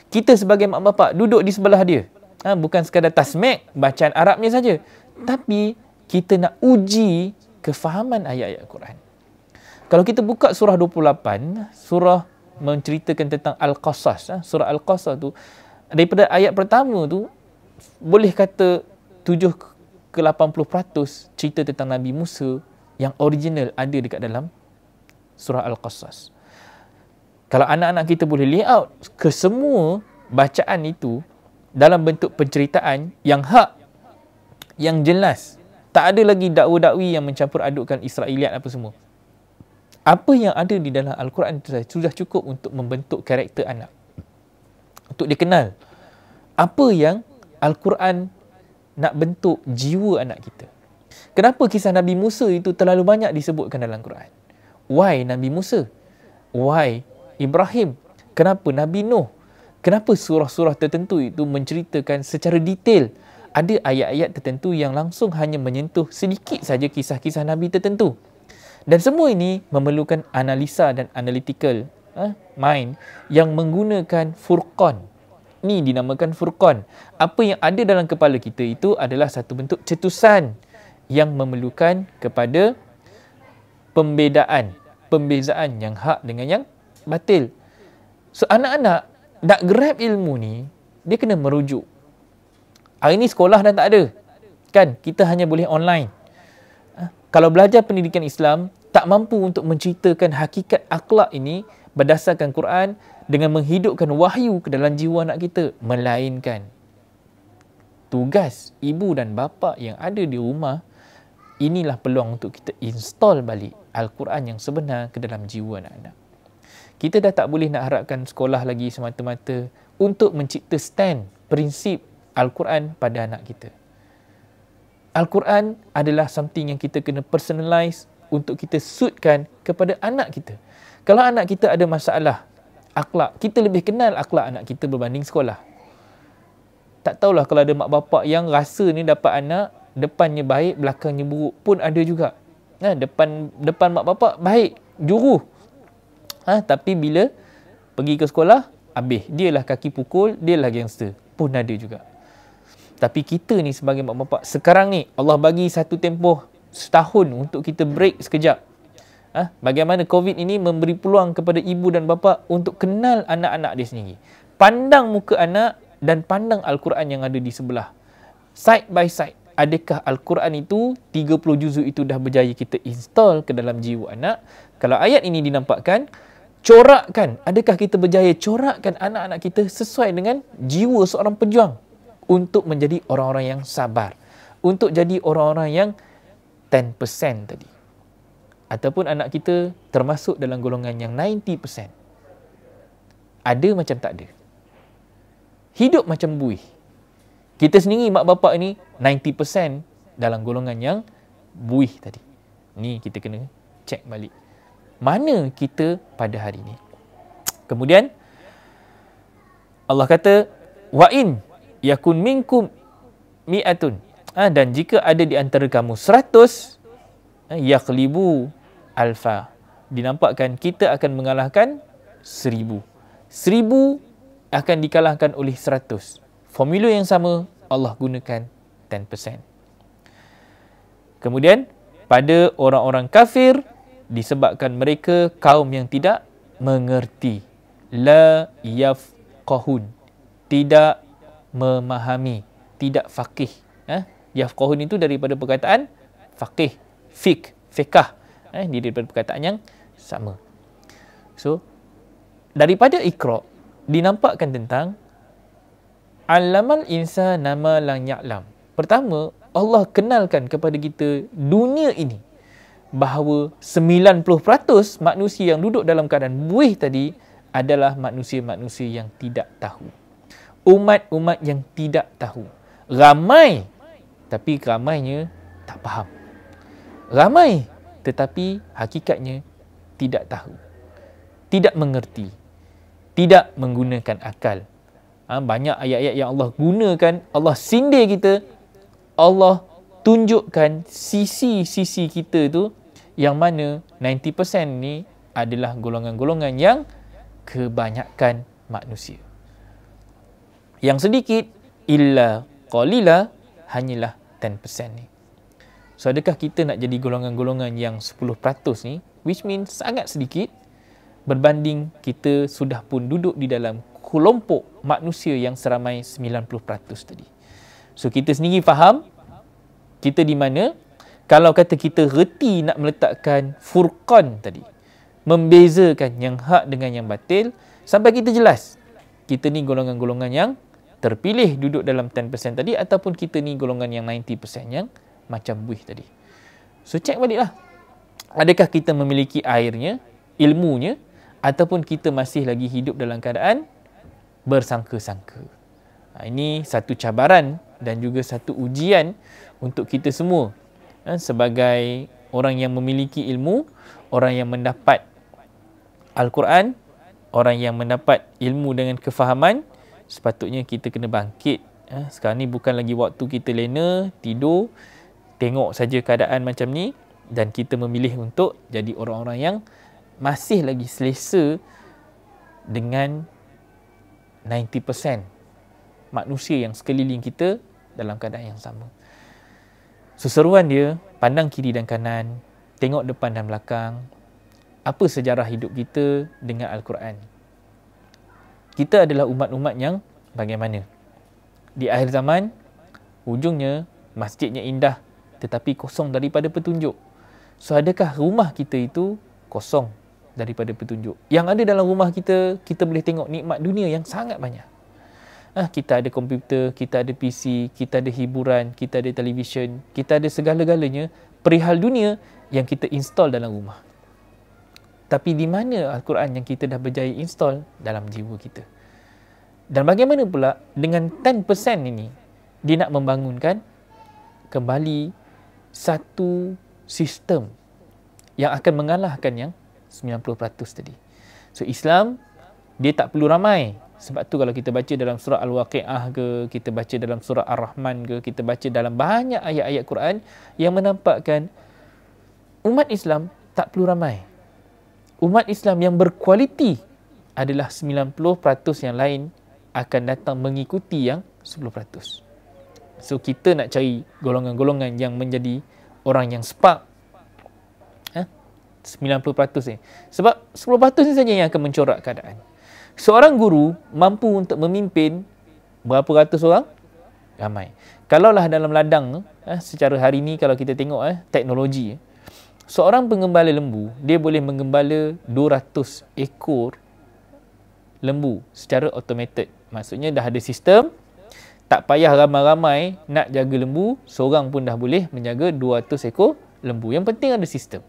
Kita sebagai mak bapak duduk di sebelah dia. Bukan sekadar tasmek, bacaan Arabnya saja. Tapi kita nak uji kefahaman ayat-ayat Quran. Kalau kita buka surah 28, surah menceritakan tentang Al-Qasas. Surah Al-Qasas tu, daripada ayat pertama tu, boleh kata 7 ke 80% cerita tentang Nabi Musa yang original ada dekat dalam surah Al-Qasas. Kalau anak-anak kita boleh layout ke semua bacaan itu dalam bentuk penceritaan yang hak, yang jelas. Tak ada lagi dakwa-dakwi yang mencampur adukkan Israeliat apa semua. Apa yang ada di dalam Al-Quran itu sudah cukup untuk membentuk karakter anak. Untuk dia kenal apa yang Al-Quran nak bentuk jiwa anak kita. Kenapa kisah Nabi Musa itu terlalu banyak disebutkan dalam Quran? Why Nabi Musa? Why Ibrahim? Kenapa Nabi Nuh? Kenapa surah-surah tertentu itu menceritakan secara detail? Ada ayat-ayat tertentu yang langsung hanya menyentuh sedikit saja kisah-kisah Nabi tertentu. Dan semua ini memerlukan analisa dan analytical mind yang menggunakan furqan. Ini dinamakan furqan. Apa yang ada dalam kepala kita itu adalah satu bentuk cetusan yang memerlukan kepada pembezaan yang hak dengan yang batil. So anak-anak nak grab ilmu ni, dia kena merujuk. Hari ni sekolah dah tak ada. Kan? Kita hanya boleh online. Kalau belajar pendidikan Islam, tak mampu untuk menceritakan hakikat akhlak ini berdasarkan Quran dengan menghidupkan wahyu ke dalam jiwa anak kita. Melainkan tugas ibu dan bapa yang ada di rumah, inilah peluang untuk kita install balik Al-Quran yang sebenar ke dalam jiwa anak-anak. Kita dah tak boleh nak harapkan sekolah lagi semata-mata untuk mencipta stand prinsip Al-Quran pada anak kita. Al-Quran adalah something yang kita kena personalize untuk kita suitkan kepada anak kita. Kalau anak kita ada masalah akhlak, kita lebih kenal akhlak anak kita berbanding sekolah. Tak tahulah kalau ada mak bapak yang rasa ni dapat anak, depannya baik, belakangnya buruk pun ada juga. Depan mak bapak baik, juruh. Tapi bila pergi ke sekolah, habis. Dialah kaki pukul, dialah gangster. Pun ada juga. Tapi kita ni sebagai mak bapak, sekarang ni Allah bagi satu tempoh setahun untuk kita break sekejap. Bagaimana COVID ini memberi peluang kepada ibu dan bapa untuk kenal anak-anak dia sendiri. Pandang muka anak dan pandang Al-Quran yang ada di sebelah. side by side. Adakah Al-Quran itu 30 juzuk itu dah berjaya kita install ke dalam jiwa anak? Kalau ayat ini dinampakkan, corakkan. Adakah kita berjaya corakkan anak-anak kita sesuai dengan jiwa seorang pejuang untuk menjadi orang-orang yang sabar, untuk jadi orang-orang yang 10% tadi. Ataupun anak kita termasuk dalam golongan yang 90%. Ada macam tak ada. Hidup macam buih. Kita sendiri mak bapak ni 90% dalam golongan yang buih tadi. Ni kita kena cek balik. Mana kita pada hari ini? Kemudian Allah kata wa in yakun minkum mi'atun. Dan jika ada di antara kamu 100 yaghlibu alfa. Dinampakkan kita akan mengalahkan 1000. 1000 akan dikalahkan oleh 100. Formula yang sama Allah gunakan 10%. Kemudian pada orang-orang kafir disebabkan mereka kaum yang tidak mengerti. La yafqahun. Tidak memahami. Tidak faqih. Yafqahun itu daripada perkataan faqih. Fiqh. Daripada perkataan yang sama. So, daripada Iqra dinampakkan tentang Allamal insana ma lam ya'lam. Pertama, Allah kenalkan kepada kita dunia ini bahawa 90% manusia yang duduk dalam keadaan buih tadi adalah manusia-manusia yang tidak tahu. Umat-umat yang tidak tahu. Ramai, tapi ramainya tak faham. Ramai, tetapi hakikatnya tidak tahu. Tidak mengerti. Tidak menggunakan akal. Banyak ayat-ayat yang Allah gunakan, Allah sindir kita, Allah tunjukkan sisi-sisi kita tu yang mana 90% ni adalah golongan-golongan yang kebanyakan manusia. Yang sedikit, illa qalila, hanyalah 10% ni. So, adakah kita nak jadi golongan-golongan yang 10% ni, which means sangat sedikit, berbanding kita sudah pun duduk di dalam kelompok manusia yang seramai 90% tadi. So, kita sendiri faham kita di mana. Kalau kata kita reti nak meletakkan furqan tadi, membezakan yang hak dengan yang batil, sampai kita jelas kita ni golongan-golongan yang terpilih duduk dalam 10% tadi, ataupun kita ni golongan yang 90% yang macam buih tadi. So, cek baliklah. Adakah kita memiliki airnya, ilmunya, ataupun kita masih lagi hidup dalam keadaan bersangka-sangka. Ini satu cabaran dan juga satu ujian untuk kita semua sebagai orang yang memiliki ilmu, orang yang mendapat Al-Quran, orang yang mendapat ilmu dengan kefahaman. Sepatutnya kita kena bangkit. Sekarang ni bukan lagi waktu kita lena, tidur, tengok saja keadaan macam ni, dan kita memilih untuk jadi orang-orang yang masih lagi selesa dengan 90% manusia yang sekeliling kita dalam keadaan yang sama. Seruan dia, pandang kiri dan kanan, tengok depan dan belakang. Apa sejarah hidup kita dengan Al-Quran? Kita adalah umat-umat yang bagaimana? Di akhir zaman, ujungnya masjidnya indah tetapi kosong daripada petunjuk. So, adakah rumah kita itu kosong daripada petunjuk? Yang ada dalam rumah kita, kita boleh tengok nikmat dunia yang sangat banyak. Kita ada komputer, kita ada PC, kita ada hiburan, kita ada televisyen, kita ada segala-galanya perihal dunia yang kita install dalam rumah. Tapi di mana Al-Quran yang kita dah berjaya install dalam jiwa kita? Dan bagaimana pula dengan 10% ini, dia nak membangunkan kembali satu sistem yang akan mengalahkan yang 90% tadi. So, Islam, dia tak perlu ramai. Sebab tu kalau kita baca dalam surah Al-Waqi'ah ke, kita baca dalam surah Ar-Rahman ke, kita baca dalam banyak ayat-ayat Quran yang menampakkan umat Islam tak perlu ramai. Umat Islam yang berkualiti adalah 90% yang lain akan datang mengikuti yang 10%. So, kita nak cari golongan-golongan yang menjadi orang yang spark 90% ni. Sebab 10% ni saja yang akan mencorak keadaan. Seorang guru mampu untuk memimpin berapa ratus orang? ramai. Kalaulah dalam ladang secara hari ni kalau kita tengok teknologi, seorang penggembala lembu dia boleh menggembala 200 ekor lembu secara automated. Maksudnya dah ada sistem, tak payah ramai-ramai nak jaga lembu, seorang pun dah boleh menjaga 200 ekor lembu. Yang penting ada sistem.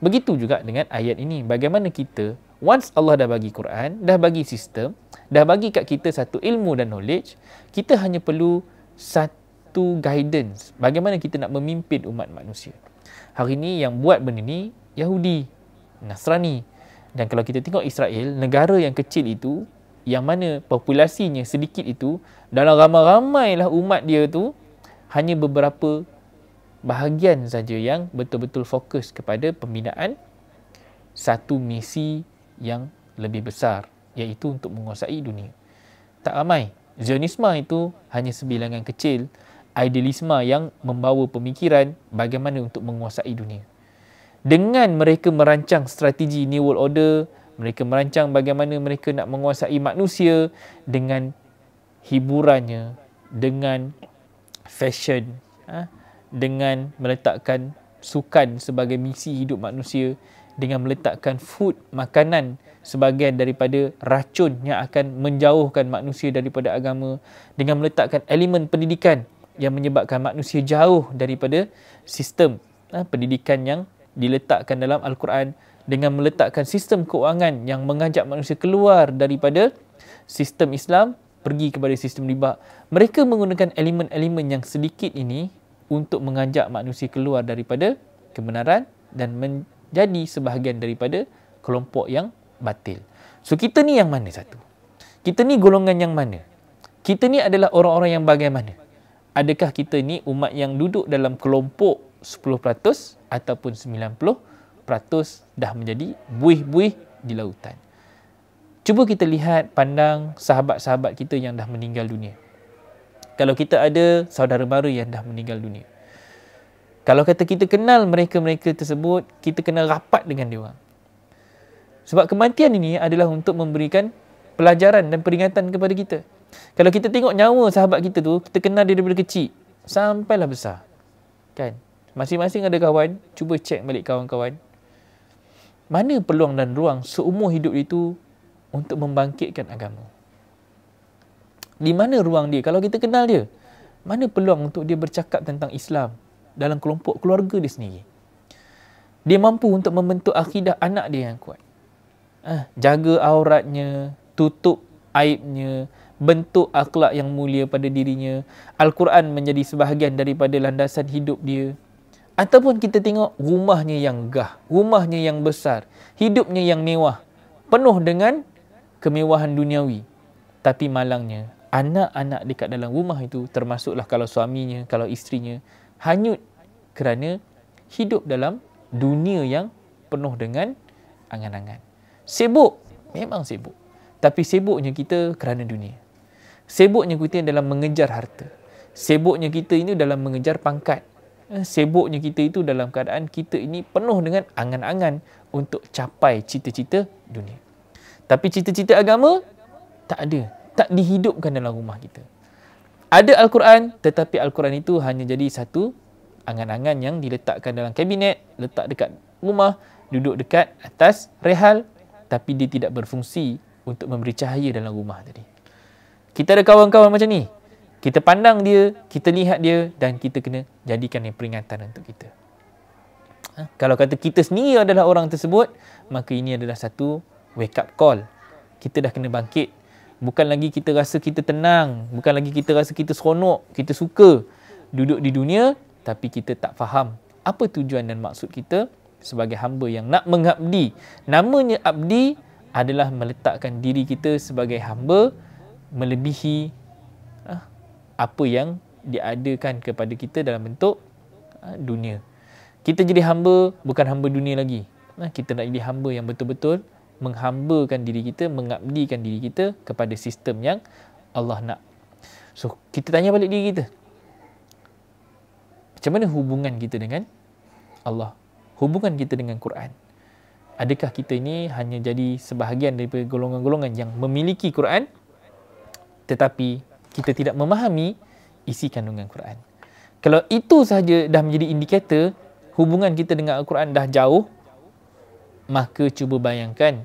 Begitu juga dengan ayat ini. Bagaimana kita, once Allah dah bagi Quran, dah bagi sistem, dah bagi kat kita satu ilmu dan knowledge, kita hanya perlu satu guidance. Bagaimana kita nak memimpin umat manusia. Hari ini yang buat benda ni, Yahudi, Nasrani. Dan kalau kita tengok Israel, negara yang kecil itu, yang mana populasinya sedikit itu, dalam ramai-ramailah umat dia tu, hanya beberapa bahagian saja yang betul-betul fokus kepada pembinaan satu misi yang lebih besar, iaitu untuk menguasai dunia. Tak ramai. Zionisme itu hanya sebilangan kecil idealisme yang membawa pemikiran bagaimana untuk menguasai dunia. Dengan mereka merancang strategi New World Order, mereka merancang bagaimana mereka nak menguasai manusia dengan hiburannya, dengan fashion, dengan meletakkan sukan sebagai misi hidup manusia, dengan meletakkan food, makanan sebahagian daripada racun yang akan menjauhkan manusia daripada agama, dengan meletakkan elemen pendidikan yang menyebabkan manusia jauh daripada sistem pendidikan yang diletakkan dalam Al-Quran, dengan meletakkan sistem keuangan yang mengajak manusia keluar daripada sistem Islam pergi kepada sistem riba. Mereka menggunakan elemen-elemen yang sedikit ini untuk mengajak manusia keluar daripada kebenaran dan menjadi sebahagian daripada kelompok yang batil. So kita ni yang mana satu? Kita ni golongan yang mana? Kita ni adalah orang-orang yang bagaimana? Adakah kita ni umat yang duduk dalam kelompok 10% ataupun 90% dah menjadi buih-buih di lautan? Cuba kita lihat, pandang sahabat-sahabat kita yang dah meninggal dunia. Kalau kita ada saudara mara yang dah meninggal dunia, kalau kata kita kenal mereka-mereka tersebut, kita kena rapat dengan dia orang. Sebab kematian ini adalah untuk memberikan pelajaran dan peringatan kepada kita. Kalau kita tengok nyawa sahabat kita tu, kita kenal dia daripada kecil sampailah besar. Kan? Masing-masing ada kawan, cuba cek balik kawan-kawan. Mana peluang dan ruang seumur hidup itu untuk membangkitkan agama? Di mana ruang dia? Kalau kita kenal dia, mana peluang untuk dia bercakap tentang Islam dalam kelompok keluarga dia sendiri? Dia mampu untuk membentuk akidah anak dia yang kuat. Jaga auratnya, tutup aibnya, bentuk akhlak yang mulia pada dirinya. Al-Quran menjadi sebahagian daripada landasan hidup dia. Ataupun kita tengok rumahnya yang gah, rumahnya yang besar, hidupnya yang mewah, penuh dengan kemewahan duniawi. Tapi malangnya, anak-anak dekat dalam rumah itu, termasuklah kalau suaminya, kalau isterinya, hanyut kerana hidup dalam dunia yang penuh dengan angan-angan. Sibuk, memang sibuk. Tapi sibuknya kita kerana dunia. Sibuknya kita dalam mengejar harta. Sibuknya kita ini dalam mengejar pangkat. Sibuknya kita itu dalam keadaan kita ini penuh dengan angan-angan untuk capai cita-cita dunia. Tapi cita-cita agama tak ada, tak dihidupkan dalam rumah kita. Ada Al-Quran, tetapi Al-Quran itu hanya jadi satu angan-angan yang diletakkan dalam kabinet, letak dekat rumah, duduk dekat atas rehal, tapi dia tidak berfungsi untuk memberi cahaya dalam rumah tadi. Kita ada kawan-kawan macam ni. Kita pandang dia, kita lihat dia dan kita kena jadikan peringatan untuk kita. Kalau kata kita sendiri adalah orang tersebut, maka ini adalah satu wake up call. Kita dah kena bangkit. Bukan lagi kita rasa kita tenang, bukan lagi kita rasa kita seronok, kita suka duduk di dunia, tapi kita tak faham apa tujuan dan maksud kita sebagai hamba yang nak mengabdi. Namanya abdi adalah meletakkan diri kita sebagai hamba melebihi apa yang diadakan kepada kita dalam bentuk dunia. Kita jadi hamba, bukan hamba dunia lagi. Kita nak jadi hamba yang betul-betul menghambakan diri kita, mengabdikan diri kita kepada sistem yang Allah nak. So, kita tanya balik diri kita. Macam mana hubungan kita dengan Allah? Hubungan kita dengan Quran? Adakah kita ini hanya jadi sebahagian daripada golongan-golongan yang memiliki Quran, tetapi kita tidak memahami isi kandungan Quran. Kalau itu sahaja dah menjadi indikator hubungan kita dengan Al-Quran dah jauh, maka cuba bayangkan,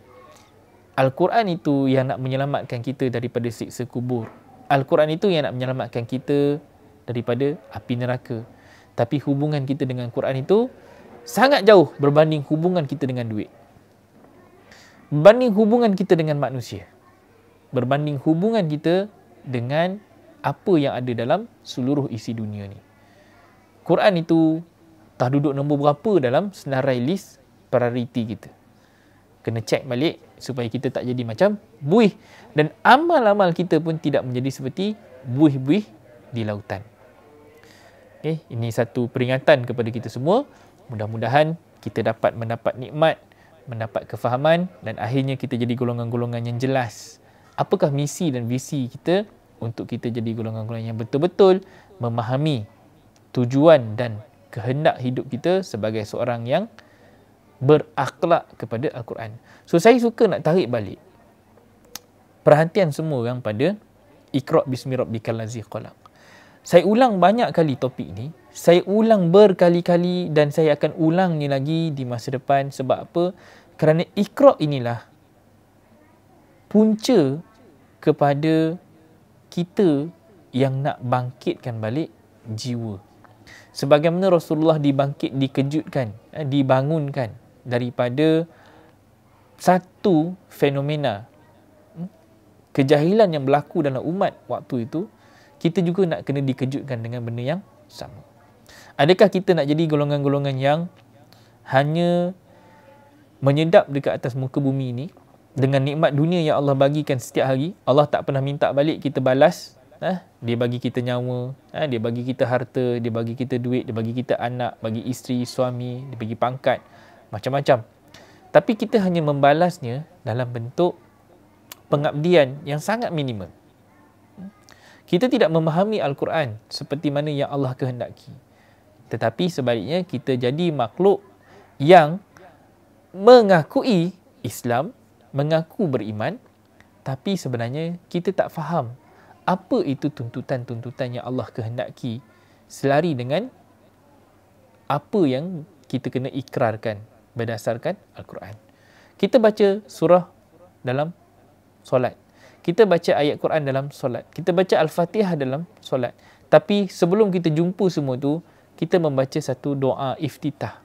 Al-Quran itu yang nak menyelamatkan kita daripada siksa kubur. Al-Quran itu yang nak menyelamatkan kita daripada api neraka. Tapi hubungan kita dengan Quran itu sangat jauh berbanding hubungan kita dengan duit. Berbanding hubungan kita dengan manusia. Berbanding hubungan kita dengan apa yang ada dalam seluruh isi dunia ni. Quran itu tak duduk nombor berapa dalam senarai list priority kita. Kena cek balik supaya kita tak jadi macam buih. Dan amal-amal kita pun tidak menjadi seperti buih-buih di lautan. Okay, ini satu peringatan kepada kita semua. Mudah-mudahan kita dapat mendapat nikmat, mendapat kefahaman dan akhirnya kita jadi golongan-golongan yang jelas. Apakah misi dan visi kita untuk kita jadi golongan-golongan yang betul-betul memahami tujuan dan kehendak hidup kita sebagai seorang yang berakhlak kepada Al-Quran. So, saya suka nak tarik balik perhatian semua orang pada Iqra' bismi rabbikal ladzi khalaq. Saya ulang banyak kali topik ni. Saya ulang berkali-kali dan saya akan ulang ni lagi di masa depan. Sebab apa? Kerana Iqra' inilah punca kepada kita yang nak bangkitkan balik jiwa. Sebagaimana Rasulullah dikejutkan, dibangunkan daripada satu fenomena kejahilan yang berlaku dalam umat waktu itu, kita juga nak kena dikejutkan dengan benda yang sama. Adakah kita nak jadi golongan-golongan yang hanya menyedap dekat atas muka bumi ini dengan nikmat dunia yang Allah bagikan setiap hari? Allah tak pernah minta balik kita balas. Dia bagi kita nyawa, dia bagi kita harta, dia bagi kita duit, dia bagi kita anak, bagi isteri, suami, dia bagi pangkat, macam-macam. Tapi kita hanya membalasnya dalam bentuk pengabdian yang sangat minimum. Kita tidak memahami Al-Quran seperti mana yang Allah kehendaki. Tetapi sebaliknya kita jadi makhluk yang mengakui Islam, mengaku beriman, tapi sebenarnya kita tak faham apa itu tuntutan-tuntutan yang Allah kehendaki selari dengan apa yang kita kena ikrarkan berdasarkan Al-Quran. Kita baca surah dalam solat. Kita baca ayat Quran dalam solat. Kita baca Al-Fatihah dalam solat. Tapi sebelum kita jumpa semua tu, kita membaca satu doa iftitah.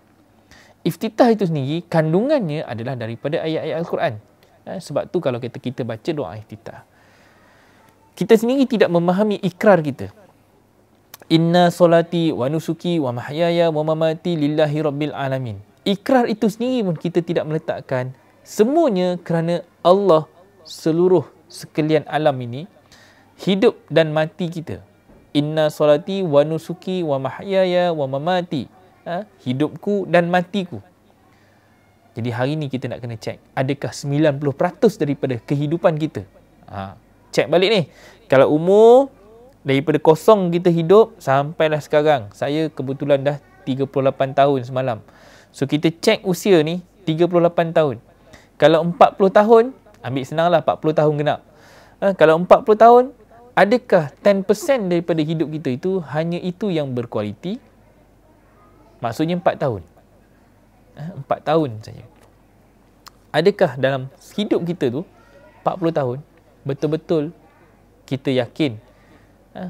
Iftitah itu sendiri, kandungannya adalah daripada ayat-ayat Al-Quran. Sebab tu kalau kita baca doa iftitah, kita sendiri tidak memahami ikrar kita. Inna solati wa nusuki wa mahyaya wa mamati lillahi rabbil alamin. Ikrar itu sendiri pun kita tidak meletakkan. Semuanya kerana Allah seluruh sekalian alam ini, hidup dan mati kita. Inna solati wa nusuki wa mahyaya wa mamati. Hidupku dan matiku. Jadi hari ni kita nak kena cek, adakah 90% daripada kehidupan kita? Cek balik ni. Kalau umur daripada kosong kita hidup sampailah sekarang. Saya kebetulan dah 38 tahun semalam. So kita cek usia ni 38 tahun. Kalau 40 tahun, ambil senanglah 40 tahun genap. Kalau 40 tahun, adakah 10% daripada hidup kita itu hanya itu yang berkualiti? Maksudnya 4 tahun. 4 tahun saja. Adakah dalam hidup kita tu 40 tahun betul-betul kita yakin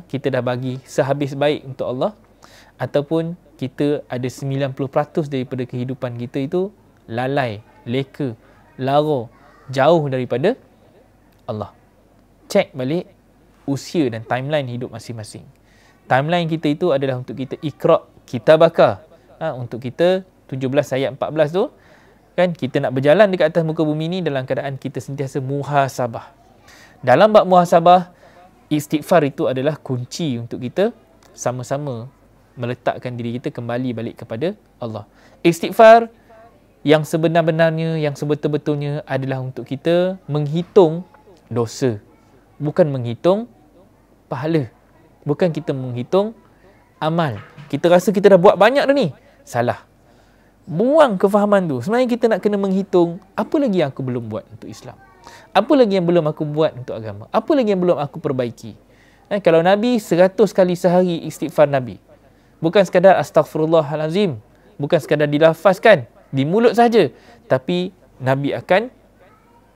kita dah bagi sehabis baik untuk Allah, ataupun kita ada 90% daripada kehidupan kita itu lalai, leka, lara, jauh daripada Allah. Cek balik usia dan timeline hidup masing-masing. Timeline kita itu adalah untuk kita Iqra' kitabaka. Untuk kita 17 ayat 14 tu, kan, kita nak berjalan dekat atas muka bumi ni dalam keadaan kita sentiasa muhasabah. Dalam bab muhasabah, istighfar itu adalah kunci untuk kita sama-sama meletakkan diri kita kembali balik kepada Allah. Istighfar yang sebenar-benarnya, yang sebetul-betulnya adalah untuk kita menghitung dosa, bukan menghitung pahala, bukan kita menghitung amal. Kita rasa kita dah buat banyak dah ni. Salah. Buang kefahaman tu. Sebenarnya kita nak kena menghitung, apa lagi yang aku belum buat untuk Islam? Apa lagi yang belum aku buat untuk agama? Apa lagi yang belum aku perbaiki? Kalau Nabi 100 kali sehari istighfar Nabi. Bukan sekadar astaghfirullahalazim, bukan sekadar dilafazkan di mulut saja, tapi Nabi akan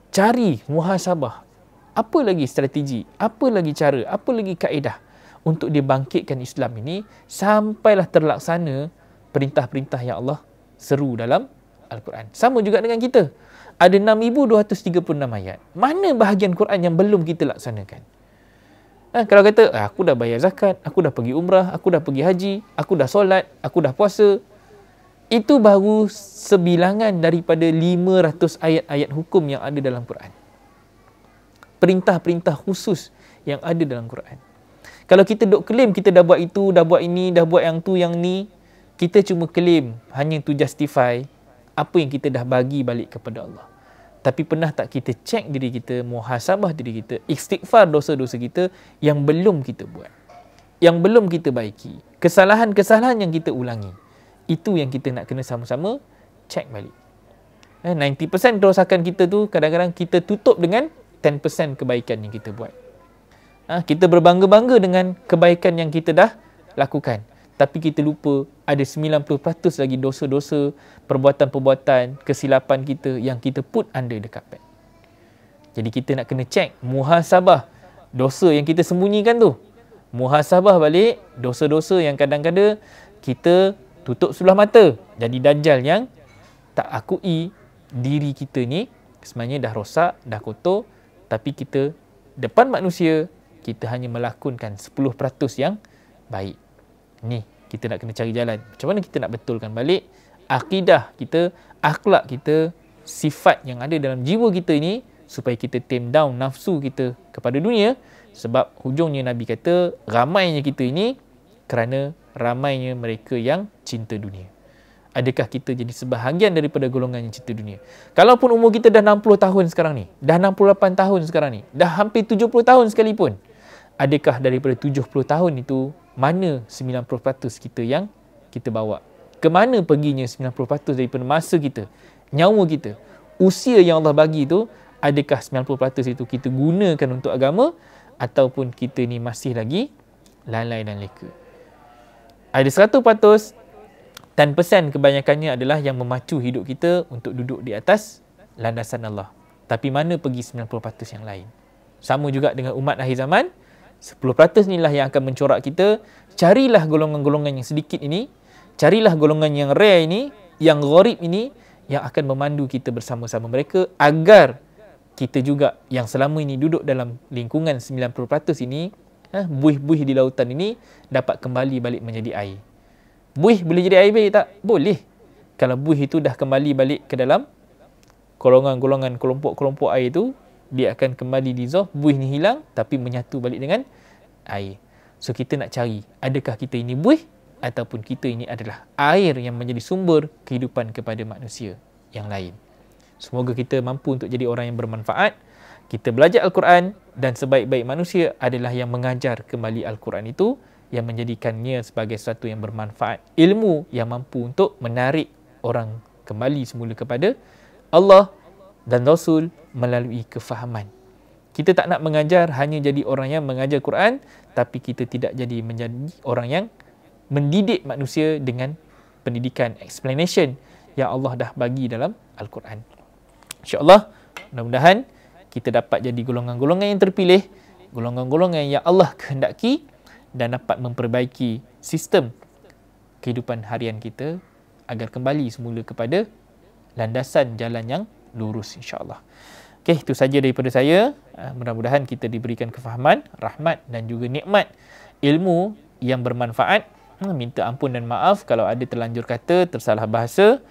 cari muhasabah. Apa lagi strategi, apa lagi cara, apa lagi kaedah untuk dia bangkitkan Islam ini sampailah terlaksana perintah-perintah yang Allah seru dalam Al-Quran. Sama juga dengan kita. Ada 6,236 ayat. Mana bahagian Quran yang belum kita laksanakan? Kalau kata, aku dah bayar zakat, aku dah pergi umrah, aku dah pergi haji, aku dah solat, aku dah puasa. Itu baru sebilangan daripada 500 ayat-ayat hukum yang ada dalam Quran. Perintah-perintah khusus yang ada dalam Quran. Kalau kita duk claim kita dah buat itu, dah buat ini, dah buat yang tu, yang ni, kita cuma claim hanya to justify apa yang kita dah bagi balik kepada Allah. Tapi pernah tak kita cek diri kita, muhasabah diri kita, istighfar dosa-dosa kita yang belum kita buat, yang belum kita baiki, kesalahan-kesalahan yang kita ulangi. Itu yang kita nak kena sama-sama cek balik. 90% kerosakan kita tu kadang-kadang kita tutup dengan 10% kebaikan yang kita buat. Kita berbangga-bangga dengan kebaikan yang kita dah lakukan. Tapi kita lupa ada 90% lagi dosa-dosa, perbuatan-perbuatan, kesilapan kita yang kita put under the carpet. Jadi kita nak kena cek, muhasabah dosa yang kita sembunyikan tu. Muhasabah balik dosa-dosa yang kadang-kadang kita tutup sebelah mata. Jadi dajjal yang tak akui diri kita ni sebenarnya dah rosak, dah kotor. Tapi kita depan manusia, kita hanya melakonkan 10% yang baik. Ni, kita nak kena cari jalan. Macam mana kita nak betulkan balik akidah kita, akhlak kita, sifat yang ada dalam jiwa kita ini supaya kita tame down nafsu kita kepada dunia. Sebab hujungnya Nabi kata, ramainya kita ini kerana ramainya mereka yang cinta dunia. Adakah kita jadi sebahagian daripada golongan yang cinta dunia? Kalaupun umur kita dah 60 tahun sekarang ni, dah 68 tahun sekarang ni, dah hampir 70 tahun sekalipun, adakah daripada 70 tahun itu, mana 90% kita yang kita bawa? Kemana perginya 90% daripada masa kita, nyawa kita, usia yang Allah bagi itu? Adakah 90% itu kita gunakan untuk agama, ataupun kita ni masih lagi lalai dan leka? Ada 100%, 10% kebanyakannya adalah yang memacu hidup kita untuk duduk di atas landasan Allah. Tapi mana pergi 90% yang lain? Sama juga dengan umat akhir zaman, 10% inilah yang akan mencorak kita. Carilah golongan-golongan yang sedikit ini, carilah golongan yang rare ini, yang gharib ini, yang akan memandu kita bersama-sama mereka agar kita juga yang selama ini duduk dalam lingkungan 90% ini, buih-buih di lautan ini dapat kembali balik menjadi air. Buih boleh jadi air baik tak? Boleh. Kalau buih itu dah kembali balik ke dalam golongan-golongan, kelompok-kelompok air itu, dia akan kembali dissolve, buih ni hilang tapi menyatu balik dengan air. So kita nak cari, adakah kita ini buih ataupun kita ini adalah air yang menjadi sumber kehidupan kepada manusia yang lain. Semoga kita mampu untuk jadi orang yang bermanfaat. Kita belajar Al-Quran dan sebaik-baik manusia adalah yang mengajar kembali Al-Quran itu, yang menjadikannya sebagai sesuatu yang bermanfaat, ilmu yang mampu untuk menarik orang kembali semula kepada Allah dan Rasul melalui kefahaman. Kita tak nak mengajar hanya jadi orang yang mengajar Quran, tapi kita tidak jadi menjadi orang yang mendidik manusia dengan pendidikan explanation yang Allah dah bagi dalam Al-Quran. InsyaAllah, mudah-mudahan kita dapat jadi golongan-golongan yang terpilih, golongan-golongan yang Allah kehendaki, dan dapat memperbaiki sistem kehidupan harian kita agar kembali semula kepada landasan jalan yang lurus, insyaAllah. Okey, itu saja daripada saya. Mudah-mudahan kita diberikan kefahaman, rahmat dan juga nikmat ilmu yang bermanfaat. Minta ampun dan maaf kalau ada terlanjur kata, tersalah bahasa.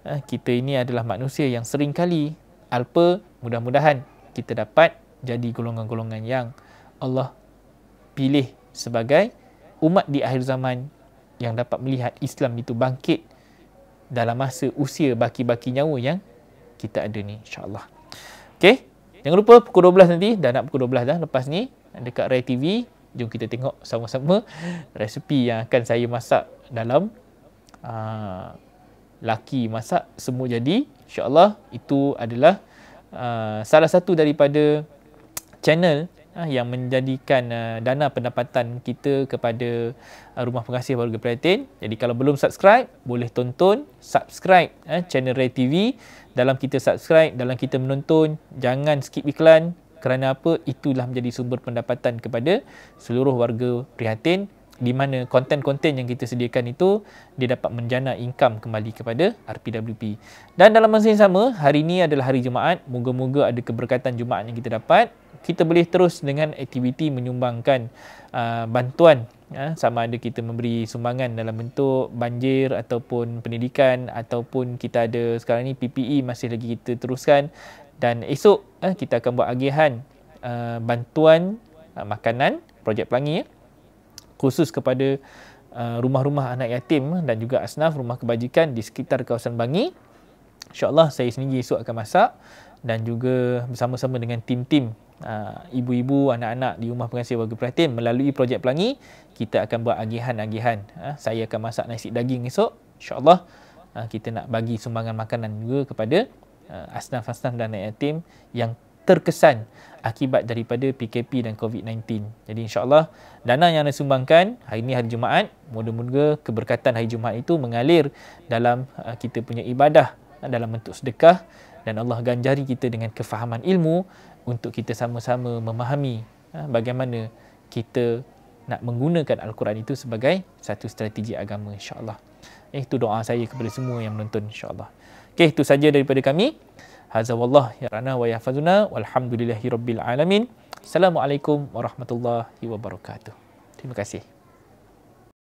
Kita ini adalah manusia yang sering kali alpa. Mudah-mudahan kita dapat jadi golongan-golongan yang Allah pilih sebagai umat di akhir zaman yang dapat melihat Islam itu bangkit dalam masa usia baki-baki nyawa yang kita ada ni, insyaAllah. Okey, jangan lupa pukul 12 nanti, dah nak pukul 12 dah lepas ni, dekat Rai TV. Jom kita tengok sama-sama resepi yang akan saya masak dalam Laki Masak Semua Jadi. InsyaAllah itu adalah salah satu daripada channel yang menjadikan dana pendapatan kita kepada Rumah Pengasih Warga Prihatin. Jadi kalau belum subscribe, boleh tonton, subscribe channel Ray TV. Dalam kita subscribe, dalam kita menonton, jangan skip iklan. Kerana apa? Itulah menjadi sumber pendapatan kepada seluruh warga Prihatin, di mana konten-konten yang kita sediakan itu dia dapat menjana income kembali kepada RPWP. Dan dalam masa yang sama, hari ini adalah hari Jumaat. Moga-moga ada keberkatan Jumaat yang kita dapat. Kita boleh terus dengan aktiviti menyumbangkan bantuan, sama ada kita memberi sumbangan dalam bentuk banjir ataupun pendidikan, ataupun kita ada sekarang ni PPE masih lagi kita teruskan, dan esok kita akan buat agihan bantuan makanan projek Pelangi khusus kepada rumah-rumah anak yatim dan juga asnaf rumah kebajikan di sekitar kawasan Bangi. InsyaAllah saya sendiri esok akan masak, dan juga bersama-sama dengan tim-tim ibu-ibu, anak-anak di Rumah Pengasih Warga Prihatin melalui projek Pelangi, kita akan buat agihan-agihan. Saya akan masak nasi daging esok. InsyaAllah kita nak bagi sumbangan makanan juga kepada asnaf-asnaf dan anak yatim yang terkesan akibat daripada PKP dan COVID-19. Jadi insyaAllah dana yang anda sumbangkan hari ini hari Jumaat, moga-moga keberkatan hari Jumaat itu mengalir dalam kita punya ibadah dalam bentuk sedekah, dan Allah ganjari kita dengan kefahaman ilmu untuk kita sama-sama memahami bagaimana kita nak menggunakan Al-Quran itu sebagai satu strategi agama, insyaAllah. Itu doa saya kepada semua yang menonton, insyaAllah. Okey, itu saja daripada kami. Hadza wallah yarana wa yahfazuna walhamdulillahi rabbil alamin. Assalamualaikum warahmatullahi wabarakatuh. Terima kasih.